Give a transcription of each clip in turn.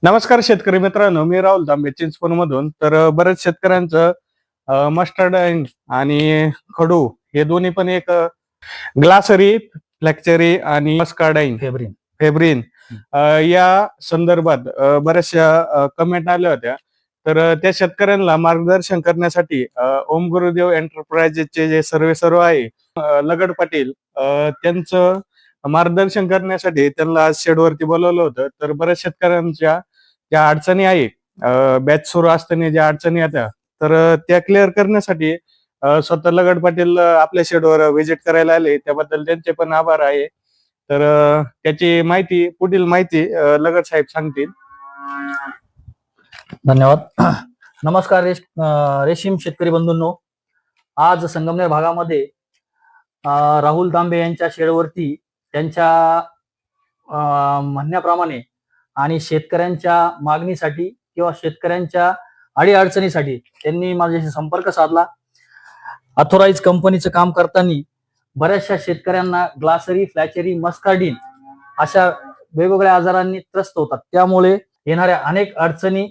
नमस्कार शेतकरी मित्रांनो, मी राहुल तांबे चिंचवडमधून. बरेच शेतकऱ्यांचं मस्टर्ड आणि खडू हे दोन्ही पण एक ग्लासरी, फ्लॅक्चरी आणि मस्कार्डाइन फेब्रिन या संदर्भात बऱ्याचशा कमेंट आल्या होत्या. त्या शेतकऱ्यांना मार्गदर्शन करण्यासाठी ओम गुरुदेव एंटरप्राइजेसचे जे सर्वे आहे लगड पाटील त्यांचं मार्गदर्शन करण्यासाठी त्यांना आज शेडवरती बोलवलं होतं. तर बऱ्याच शेतकऱ्यांच्या ज्या अडचणी आहे, बॅच सुरू असताना ज्या अडचणी येत्या, त्या क्लिअर करण्यासाठी स्वतः लगड पाटील आपल्या शेडवर व्हिजिट करायला आले. त्याबद्दल त्यांचे पण आभार आहे. त्याची माहिती, पुढील माहिती लगड साहेब सांगतील. धन्यवाद. नमस्कार रेशीम शेतकरी बंधूंनो, आज संगमनेर भागामध्ये राहुल तांबे यांच्या शेडवरती त्यांच्या म्हणण्याप्रमाणे आणि शेतकऱ्यांच्या मागणीसाठी किंवा शेतकऱ्यांच्या अडीअडचणीसाठी त्यांनी माझ्याशी संपर्क साधला. ऑथोराइज कंपनीचं काम करताना बऱ्याचशा शेतकऱ्यांना ग्लासरी, फ्लॅचरी, मस्कार्डिन अशा वेगवेगळ्या आजारांनी त्रस्त होतात. त्यामुळे येणाऱ्या अनेक अडचणी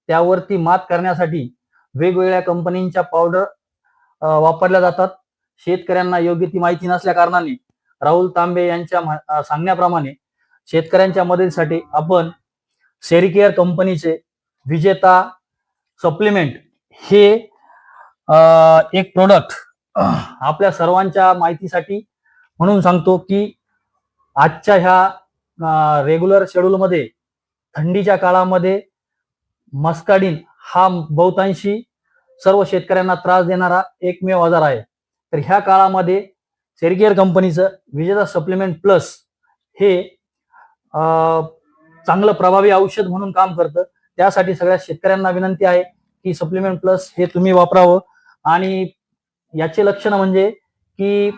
त्यावरती मात करण्यासाठी वेगवेगळ्या कंपनींच्या पावडर वापरल्या जातात. शेतकऱ्यांना योग्य ती माहिती नसल्या कारणाने राहुल तांबे यांच्या सांगण्याप्रमाणे शेतकऱ्यांच्या मदतीसाठी आपण सेरिकेअर कंपनीचे विजेता सप्लिमेंट हे एक प्रोडक्ट आपल्या सर्वांच्या माहितीसाठी म्हणून सांगतो की आजच्या ह्या रेग्युलर शेड्यूलमध्ये थंडीच्या काळामध्ये मस्कार्डिन हा बहुतांशी सर्व शेतकऱ्यांना त्रास देणारा एकमेव आजार आहे. तर ह्या काळामध्ये सेरिकेअर कंपनीचं विजेता सप्लिमेंट प्लस हे चांगलं प्रभावी औषध म्हणून काम करतं. त्यासाठी सगळ्या शेतकऱ्यांना विनंती आहे की सप्लिमेंट प्लस हे तुम्ही वापरावं. आणि याचे लक्षण म्हणजे की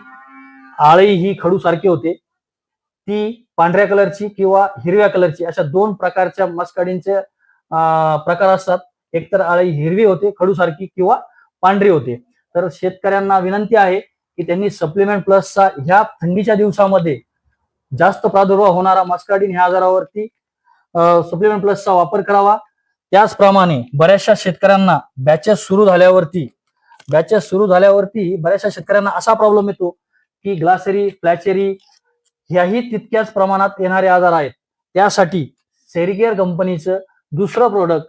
आळी ही खडूसारखी होते, ती पांढऱ्या कलरची किंवा हिरव्या कलरची अशा दोन प्रकारच्या मस्कार्डिनचे प्रकार असतात. एकतर आळी हिरवी होते खडूसारखी किंवा पांढरी होते. तर शेतकऱ्यांना विनंती आहे की त्यांनी सप्लिमेंट प्लसचा ह्या थंडीच्या दिवसामध्ये जास्त प्रादुर्भाव होणारा मस्कार्डिन ह्या आजारावरती सप्लिमेंट प्लसचा वापर करावा. त्याचप्रमाणे बऱ्याचशा शेतकऱ्यांना बॅचेस सुरू झाल्यावरती बऱ्याचशा शेतकऱ्यांना असा प्रॉब्लेम येतो की ग्लासरी, फ्लॅचेरी ह्याही तितक्याच प्रमाणात येणारे आजार आहेत. त्यासाठी सेरिकेअर कंपनीचं दुसरं प्रोडक्ट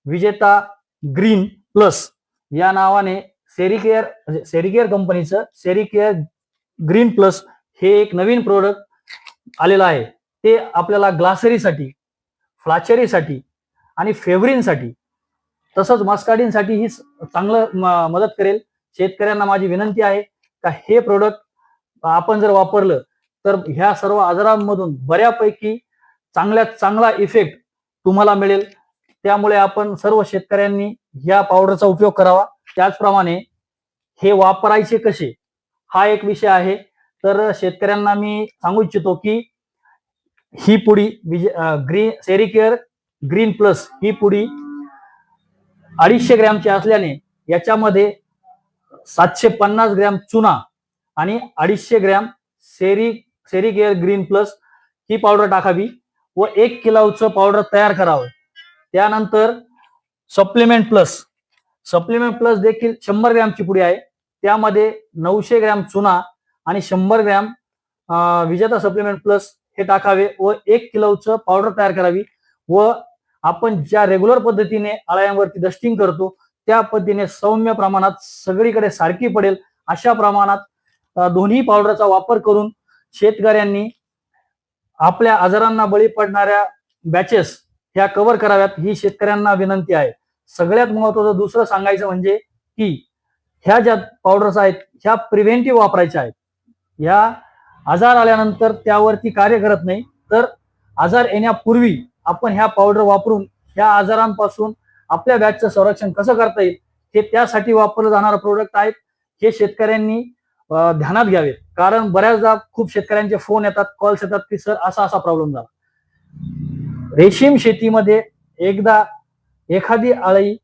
विजेता ग्रीन प्लस या नावाने सेरिकेअर कंपनीचं सेरिकेअर ग्रीन प्लस हे एक नवीन प्रोडक्ट आलेलं आहे. ते आपल्याला ग्लासरीसाठी, फ्लॅचेरीसाठी आणि फेब्रिनसाठी तसंच मस्कार्डिनसाठी ही चांगलं मदत करेल. शेतकऱ्यांना माझी विनंती आहे का हे प्रोडक्ट आपण जर वापरलं तर ह्या सर्व आजारांमधून बऱ्यापैकी चांगल्यात चांगला इफेक्ट तुम्हाला मिळेल. त्यामुळे आपण सर्व शेतकऱ्यांनी ह्या पावडरचा उपयोग करावा. त्याचप्रमाणे हे वापरायचे कसे हा एक विषय आहे. तर शेतकऱ्यांना मी सांगू इच्छितो की ही पुडी सेरिकेअर ग्रीन प्लस ही पुडी 250 ग्रॅमची असल्याने याच्यामध्ये 750 ग्रॅम चुना आणि 250 ग्रॅम सेरिकेअर ग्रीन प्लस ही पावडर टाकावी व 1 किलोचं पावडर तयार करावं. त्यानंतर सप्लिमेंट प्लस देखील 100 ग्रॅमची पुडी आहे. त्यामध्ये 900 ग्रॅम चुना आणि 100 ग्रॅम विजेता सप्लिमेंट प्लस हे टाकावे व 1 किलोचं पावडर तयार करावी. व आपण ज्या रेग्युलर पद्धतीने अळ्यांवरती डस्टिंग करतो त्या पद्धतीने सौम्य प्रमाणात सगळीकडे सारखी पडेल अशा प्रमाणात दोन्ही पावडरचा वापर करून शेतकऱ्यांनी आपल्या आजारांना बळी पडणाऱ्या बॅचेस ह्या कव्हर कराव्यात ही शेतकऱ्यांना विनंती आहे. सगळ्यात महत्वाचं दुसरं सांगायचं म्हणजे की ह्या ज्या पावडर्स आहेत ह्या प्रिव्हेंटिव्ह वापरायच्या आहेत. या आजार आल्यानंतर त्यावरती कार्य करत नाही, तर आजार येण्यापूर्वी आपण ह्या पावडर वापरून ह्या आजारांपासून आपल्या बॅचचं संरक्षण कसं करता येईल हे त्यासाठी वापरलं जाणारं प्रोडक्ट आहेत. हे शेतकऱ्यांनी ध्यानात घ्यावेत. कारण बऱ्याचदा खूप शेतकऱ्यांचे फोन येतात, कॉल्स येतात की सर असा प्रॉब्लेम झाला. रेशीम शेतीमध्ये एकदा एखादी आळी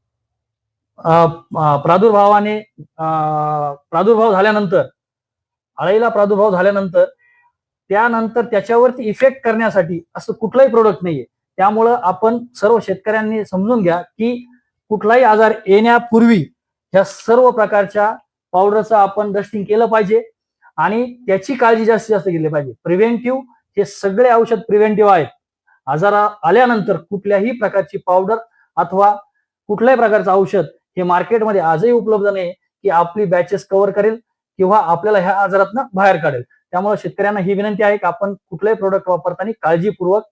आळीला प्रादुर्भाव झाल्यानंतर त्यानंतर त्याच्यावरती इफेक्ट करण्यासाठी असं कुठलाही प्रोडक्ट नाहीये. त्यामुळं आपण सर्व शेतकऱ्यांनी समजून घ्या की कुठलाही आजार येण्यापूर्वी ह्या सर्व प्रकारच्या पावडरचं आपण डस्टिंग केलं पाहिजे आणि त्याची काळजी जास्तीत जास्त घेतली पाहिजे. प्रिव्हेंटिव्ह हे सगळे औषध प्रिव्हेंटिव्ह आहेत. आजार आल्यानंतर कुठल्याही प्रकारची पावडर अथवा कुठल्याही प्रकारचं औषध हे मार्केटमध्ये आजही उपलब्ध नाही की आपली बॅचेस कव्हर करेल किंवा आपल्याला ह्या आजारातनं बाहेर काढेल. त्यामुळे शेतकऱ्यांना ही विनंती आहे की आपण कुठलंही प्रोडक्ट वापरताना काळजीपूर्वक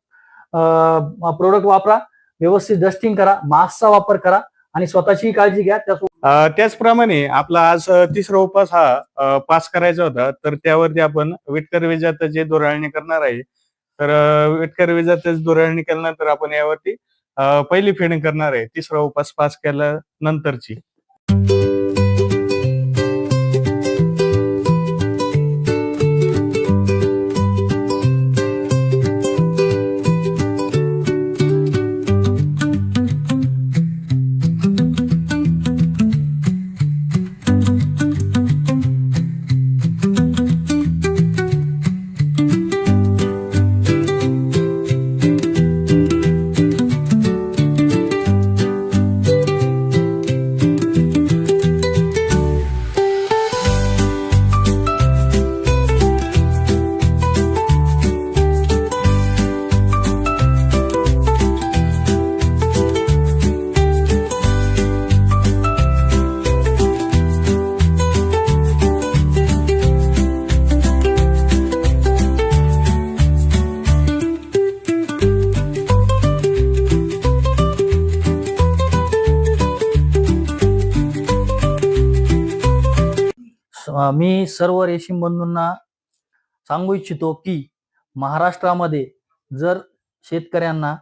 प्रोडक्ट वापरा, व्यवस्थित डस्टिंग करा, मास्कचा वापर करा आणि स्वतःची काळजी घ्या. त्याचप्रमाणे आपला आज तिसरा उपास हा पास करायचा होता, तर त्यावरती आपण विटकर विजाताची धुराळणी करणार आहे. तर विटकर विजाताची धुराळणी केल्यानंतर आपण यावरती पहिली फेडिंग करणार आहे, तिसरा उपास पास केल्यानंतरची. मी सर्व रेशीम बंधूंना सांगू इच्छितो की महाराष्ट्रामध्ये जर शेतकऱ्यांना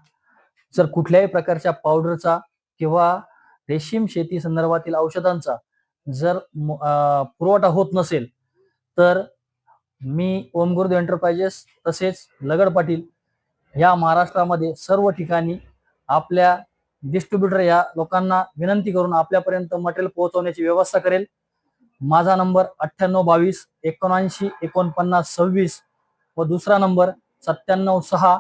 जर कुठल्याही प्रकारच्या पावडरचा किंवा रेशीम शेती संदर्भातील औषधांचा जर पुरवठा होत नसेल तर मी ओम गुरुदेव एंटरप्राइजेस तसेच लगड पाटील या महाराष्ट्रामध्ये सर्व ठिकाणी आपल्या डिस्ट्रीब्युटर या लोकांना विनंती करून आपल्यापर्यंत मटेरियल पोहोचवण्याची व्यवस्था करेल. माझा नंबर 9822 79 49 26 व दुसरा नंबर 97 6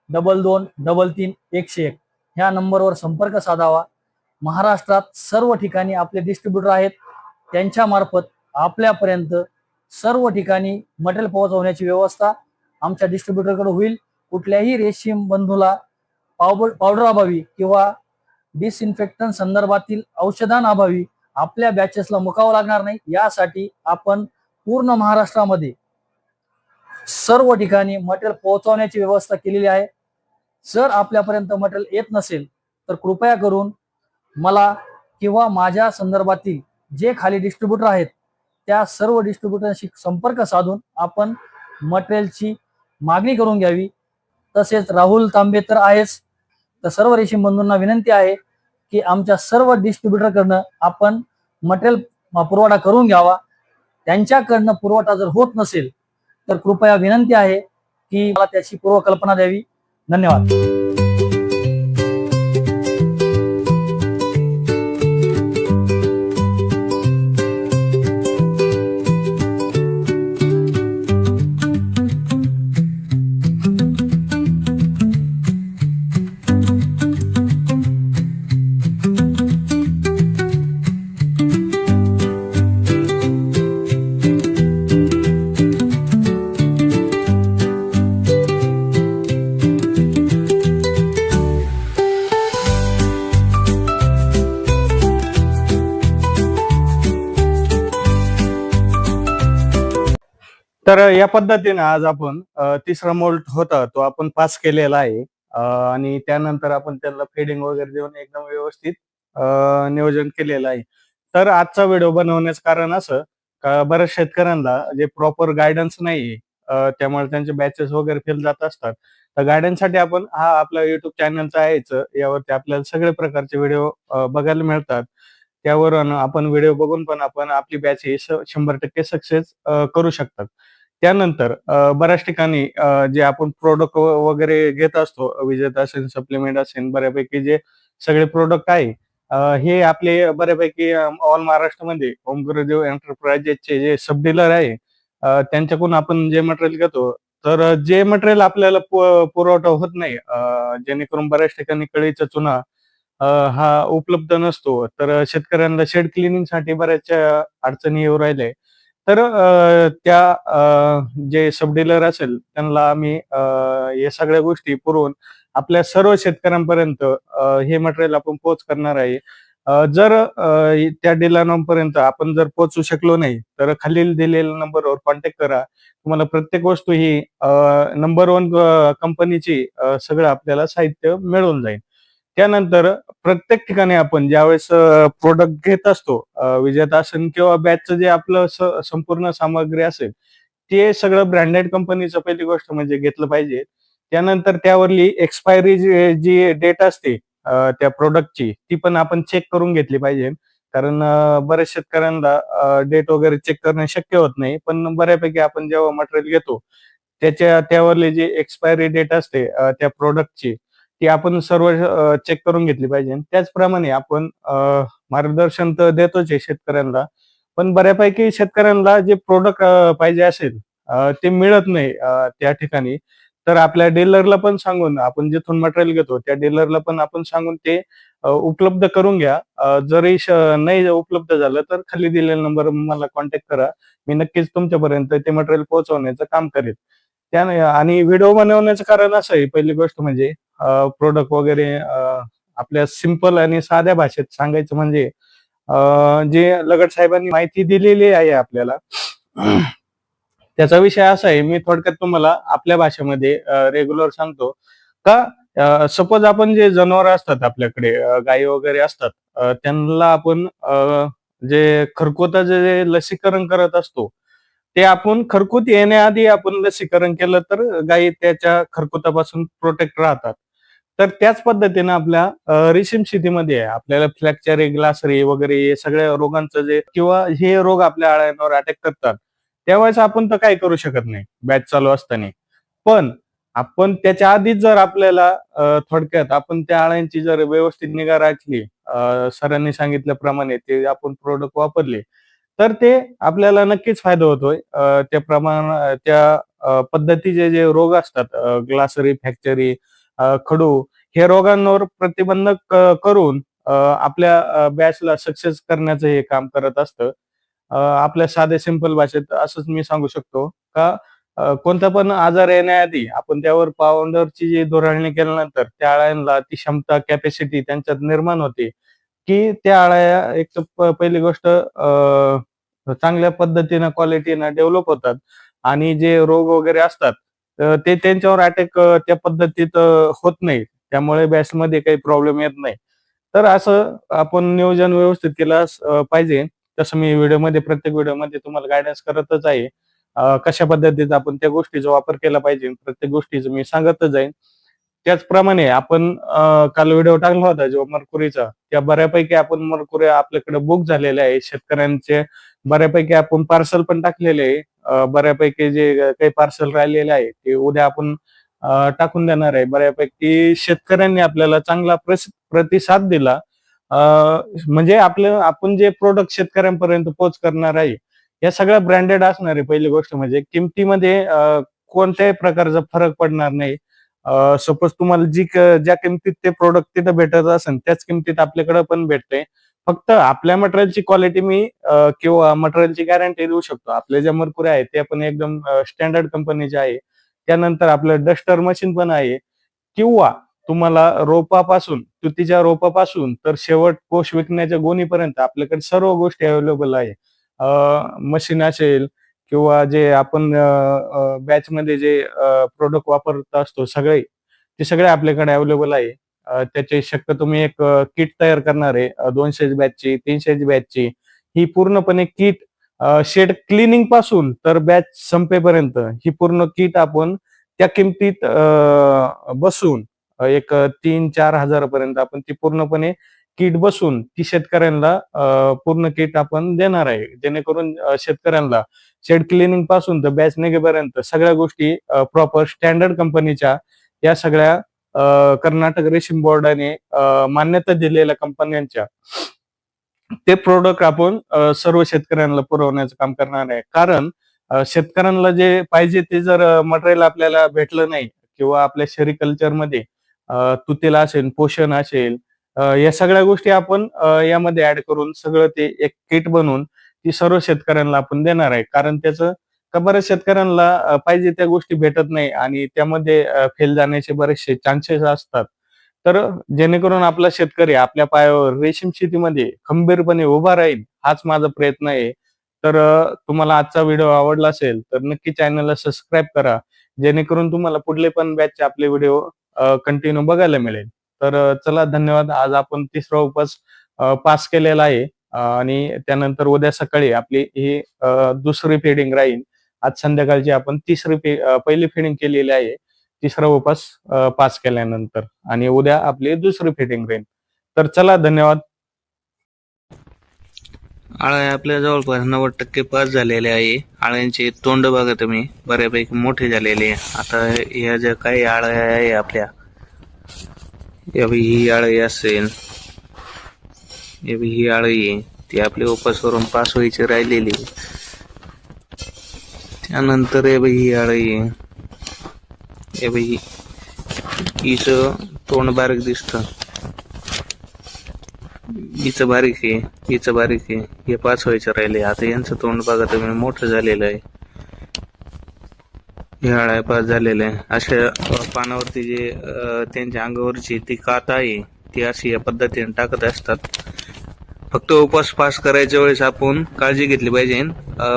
22 33 101 ह्या नंबरवर संपर्क साधावा. महाराष्ट्रात सर्व ठिकाणी आपले डिस्ट्रीब्युटर आहेत, त्यांच्या मार्फत आपल्यापर्यंत सर्व ठिकाणी मटेरियल पोहोचवण्याची व्यवस्था आमच्या डिस्ट्रीब्युटरकडे होईल. कुठल्याही रेशीम बंधूला पावडर अभावी किंवा डिसइन्फेक्टंट संदर्भातील औषधांअभावी आपल्या बॅचेसला मुकावं लागणार नाही, यासाठी आपण पूर्ण महाराष्ट्रामध्ये सर्व ठिकाणी मटेरियल पोहोचवण्याची व्यवस्था केलेली आहे. जर आपल्यापर्यंत मटेरियल येत नसेल तर कृपया करून मला किंवा माझ्या संदर्भातील जे खाली डिस्ट्रीब्युटर आहेत त्या सर्व डिस्ट्रीब्युटरशी संपर्क साधून आपण मटेरियलची मागणी करून घ्यावी. तसेच राहुल तांबे तर आहेच, तर सर्व रेशीम बंधूंना विनंती आहे की आमच्या सर्व डिस्ट्रीब्युटरकडनं आपण मटेरियल पुरवठा करून घ्यावा. त्यांच्याकडनं पुरवठा जर होत नसेल तर कृपया विनंती आहे की मला त्याची पूर्वकल्पना द्यावी. धन्यवाद. तर या पद्धतीने आज आपण तिसरा मोल्ट होता तो आपण पास केलेला आहे आणि त्यानंतर आपण त्याला फेडिंग वगैरे देऊन एकदम व्यवस्थित नियोजन केलेलं आहे. तर आजचा व्हिडिओ बनवण्याचं कारण असं का बऱ्याच शेतकऱ्यांना जे प्रॉपर गायडन्स नाही त्यामुळे त्यांचे बॅचेस वगैरे फेल जात असतात. तर गायडन्ससाठी आपण हा आपला युट्यूब चॅनलचा आहेच, यावरती आपल्याला सगळे प्रकारचे व्हिडिओ बघायला मिळतात. त्यावरून आपण व्हिडिओ बघून पण आपण आपली बॅच ही 100% सक्सेस करू शकतात. त्यानंतर बऱ्याच ठिकाणी जे आपण प्रोडक्ट वगैरे घेत असतो, विजेता असेल, सप्लिमेंट असेल, बऱ्यापैकी जे सगळे प्रोडक्ट आहे हे आपले बऱ्यापैकी ऑल महाराष्ट्रामध्ये ओम गुरुदेव एंटरप्राइजेसचे जे सब डीलर आहे त्यांच्याकडून आपण जे मटेरियल घेतो तर जे मटेरियल आपल्याला पुरवठा होत नाही, जेणेकरून बऱ्याच ठिकाणी कळीचा चुना हा उपलब्ध नसतो, तर शेतकऱ्यांना शेड क्लिनिंगसाठी बऱ्याच अडचणी येऊ राहिल्या. तर जे सब डीलर असेल त्यांना आम्ही या सगळ्या गोष्टी पुरवून आपल्या सर्व शेतकऱ्यांपर्यंत हे मटेरियल आपण पोहोच करणार आहे. जर त्या डीलरांपर्यंत आपण जर पोहोचू शकलो नाही, तर खालील दिलेल्या नंबरवर कॉन्टॅक्ट करा. तुम्हाला प्रत्येक वस्तू ही नंबर 1 कंपनीची सगळं आपल्याला साहित्य मिळून जाईल. त्यानंतर प्रत्येक ठिकाणी आपण ज्यावेळेस प्रोडक्ट घेत असतो, विजेता असेल किंवा बॅचचं जे आपलं संपूर्ण सामग्री असेल, ते सगळं ब्रँडेड कंपनीचं पहिली गोष्ट म्हणजे घेतलं पाहिजे. त्यानंतर त्यावरली एक्सपायरी जी जी डेट असते त्या प्रॉडक्टची, ती पण आपण चेक करून घेतली पाहिजे. कारण बऱ्याच शेतकऱ्यांना डेट वगैरे चेक करणं शक्य होत नाही. पण बऱ्यापैकी आपण जेव्हा मटेरियल घेतो, त्यावरली जी एक्सपायरी डेट असते त्या प्रॉडक्टची, ती आपण सर्व चेक करून घेतली पाहिजे. त्याचप्रमाणे आपण मार्गदर्शन तर देतोच आहे शेतकऱ्यांना, पण बऱ्यापैकी शेतकऱ्यांना जे प्रॉडक्ट पाहिजे असेल ते मिळत नाही त्या ठिकाणी. तर आपल्या डीलरला पण सांगून, आपण जिथून मटेरियल घेतो त्या डीलरला पण आपण सांगून ते उपलब्ध करून घ्या. जरी नाही उपलब्ध झालं तर खाली दिलेल्या नंबरवर मला कॉन्टॅक्ट करा. मी नक्कीच तुमच्यापर्यंत ते मटेरियल पोहोचवण्याचं काम करेल. त्याने आणि व्हिडिओ बनवण्याचं कारण असं आहे, पहिली गोष्ट म्हणजे प्रॉडक्ट वगैरे आपल्या सिंपल आणि साध्या भाषेत सांगायचं म्हणजे जे लगट साहेबांनी माहिती दिलेली आहे आपल्याला, त्याचा विषय असा आहे, मी थोडक्यात तुम्हाला आपल्या भाषेमध्ये रेग्युलर सांगतो का सपोज आपण जे जनावर असतात आपल्याकडे, गायी वगैरे असतात, त्यांना आपण जे खरकोताचं जे लसीकरण करत असतो, ते आपण खरकूत येण्याआधी आपण लसीकरण केलं तर गायी त्याच्या खरकुतापासून प्रोटेक्ट राहतात. तर त्याच पद्धतीनं आपल्या रेशीम शेतीमध्ये आहे. आपल्याला फ्लॅक्चरी, ग्लासरी वगैरे हे सगळ्या रोगांचं जे किंवा हे रोग आपल्या अळ्यांवर अटॅक करतात, त्यावेळेस आपण तर काही करू शकत नाही बॅच चालू असताना. पण आपण त्याच्या आधीच जर आपल्याला थोडक्यात आपण त्या अळ्यांची जर व्यवस्थित निगा राखली, सरांनी सांगितल्याप्रमाणे ते आपण प्रोडक्ट वापरले, तर ते आपल्याला नक्कीच फायदा होतोय. त्या पद्धतीचे जे रोग असतात, ग्लासरी, फ्रॅक्चरी, खडू, हे रोगांवर प्रतिबंधक करून आपल्या बॅचला सक्सेस करण्याचं हे काम करत असतं. आपल्या साध्या सिंपल भाषेत असंच मी सांगू शकतो का कोणता पण आजार येण्याआधी आपण त्यावर पावडरची जी धुराळणी केल्यानंतर त्या अळ्यांना ती क्षमता, कॅपॅसिटी त्यांच्यात निर्माण होते, की त्या अळ्या एक तर पहिली गोष्ट चांगल्या पद्धतीनं क्वालिटीनं डेव्हलप होतात आणि जे रोग वगैरे असतात ते त्यांच्यावर अटॅक त्या पद्धतीत होत नाही. त्यामुळे बॅचमध्ये काही प्रॉब्लेम येत नाही. तर असं आपण नियोजन व्यवस्थित केलं पाहिजे. तसं मी प्रत्येक व्हिडिओमध्ये तुम्हाला गाईडन्स करतच आहे. कशा पद्धतीचा आपण त्या गोष्टीचा वापर केला पाहिजे. प्रत्येक गोष्टीचं मी सांगतच जाईन. त्याचप्रमाणे आपण काल व्हिडिओ टाकला होता जो मरकुरीचा, त्या बऱ्यापैकी आपण मरकुऱ्या आपल्याकडे बुक झालेल्या आहे. शेतकऱ्यांचे बऱ्यापैकी आपण पार्सल पण टाकलेले आहे. बऱ्यापैकी जे काही पार्सल राहिलेले आहे ते उद्या आपण टाकून देणार आहे. बऱ्यापैकी शेतकऱ्यांनी आपल्याला चांगला प्रतिसाद दिला. अ, म्हणजे आपण जे प्रोडक्ट शेतकऱ्यांपर्यंत पोहोच करणार आहे, या सगळ्या ब्रँडेड असणार आहे. पहिली गोष्ट म्हणजे किमतीमध्ये कोणत्याही प्रकारचा फरक पडणार नाही. सपोज तुम्हाला ज्या किमतीत ते प्रोडक्ट तिथं भेटत असेल त्याच किमतीत आपल्याकडे पण भेटते. फक्त आपल्या मटेरियलची क्वालिटी मी किंवा मटेरियलची गॅरंटी देऊ शकतो. आपल्या ज्या मरकुऱ्या आहेत त्या पण एकदम स्टँडर्ड कंपनीच्या आहे. त्यानंतर आपलं डस्टर मशीन पण आहे. किंवा तुम्हाला तुतीच्या रोपापासून तर शेवट कोष विकण्याच्या गोणीपर्यंत आपल्याकडे सर्व गोष्टी अवेलेबल आहे. मशीन असेल किंवा जे आपण बॅचमध्ये जे प्रोडक्ट वापरत असतो सगळे, ते सगळे आपल्याकडे अवेलेबल आहे. त्याची शक्यतो मी एक किट तयार करणार आहे 200 बॅचची, 300 बॅचची. ही पूर्णपणे किट शेड क्लिनिंग पासून तर बॅच संपेपर्यंत ही पूर्ण किट आपण त्या किमतीत बसून एक 3-4 हजारापर्यंत आपण ती पूर्णपणे किट बसून ती शेतकऱ्यांना पूर्ण किट आपण देणार आहे. जेणेकरून शेतकऱ्यांना शेड क्लिनिंग पासून तर बॅच निघेपर्यंत सगळ्या गोष्टी प्रॉपर स्टँडर्ड कंपनीच्या या सगळ्या कर्नाटक रेशीम बोर्डाने मान्यता दिलेल्या कंपन्यांच्या ते प्रोडक्ट आपण सर्व शेतकऱ्यांना पुरवण्याचं काम करणार आहे. कारण शेतकऱ्यांना जे पाहिजे ते जर मटेरियल आपल्याला भेटलं नाही किंवा आपल्या सेरिकल्चरमध्ये तुतीला असेल, पोषण असेल, या सगळ्या गोष्टी आपण यामध्ये ऍड करून सगळं ते एक किट बनवून ती सर्व शेतकऱ्यांना आपण देणार आहे. कारण त्याचं का बऱ्याच शेतकऱ्यांना पाहिजे त्या गोष्टी भेटत नाही आणि त्यामध्ये फेल जाण्याचे बरेचसे चान्सेस असतात. तर जेणेकरून आपला शेतकरी आपल्या पायावर रेशीम शेतीमध्ये खंबीरपणे उभा राहील, हाच माझा प्रयत्न आहे. तर तुम्हाला आजचा व्हिडिओ आवडला असेल तर नक्की चॅनलला सबस्क्राईब करा, जेणेकरून तुम्हाला पुढले पण बॅचचे आपले व्हिडिओ कंटिन्यू बघायला मिळेल. तर चला, धन्यवाद. आज आपण तिसरा उपवास पास केलेला आहे आणि त्यानंतर उद्या सकाळी आपली ही दुसरी फिडिंग राहील. आज संध्याकाळची आपण पहिली फिडिंग केलेली आहे तिसरा उपवास पास केल्यानंतर, आणि उद्या आपली दुसरी फिडिंग राहील. तर चला, धन्यवाद. आळ्या आपल्या जवळपास 90% पास झालेले आहे. आळ्यांचे तोंड बघा तुम्ही, बऱ्यापैकी मोठे झालेले आहे. आता ह्या ज्या काही आळ्या आहे आपल्या, ही आळी असेल, ही आळी आहे ती आपल्या उपासवरून पास व्हायची राहिलेली. त्यानंतर ही आळी आहे, हिचं तोंड बारीक दिसतं, हिचं बारीक आहे, हिचं बारीक आहे, हे पास व्हायचं राहिले. आता यांचं तोंड बघा तुम्ही, मोठं झालेलं आहे. हे आळ्या पास झालेलं आहे. अशा पानावरती जे त्यांच्या अंगावरची ती कात आहे ती अशी या पद्धतीने टाकत असतात. फक्त उपवास पास करायच्या वेळेस आपण काळजी घेतली पाहिजे,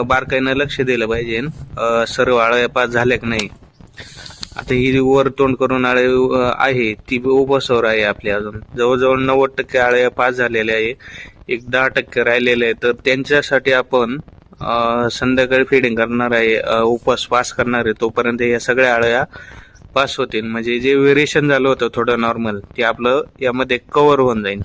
बारकाईनं लक्ष दिलं पाहिजे सर्व आळ्या पास झाल्या की नाही. आता ही वर तोंड करून आळ्या आहे ती उपवासावर आहे. आपल्या अजून जवळजवळ 90% आळ्या पास झालेल्या आहे, एक 10% राहिलेले आहे. तर त्यांच्यासाठी आपण संध्याकाळी फिडिंग करणार आहे, उपवास पास करणार आहे. तोपर्यंत या सगळ्या आळ्या पास होतील, म्हणजे जे व्हेरिएशन झालं होतं थोडं नॉर्मल ते आपलं यामध्ये कव्हर होऊन जाईल.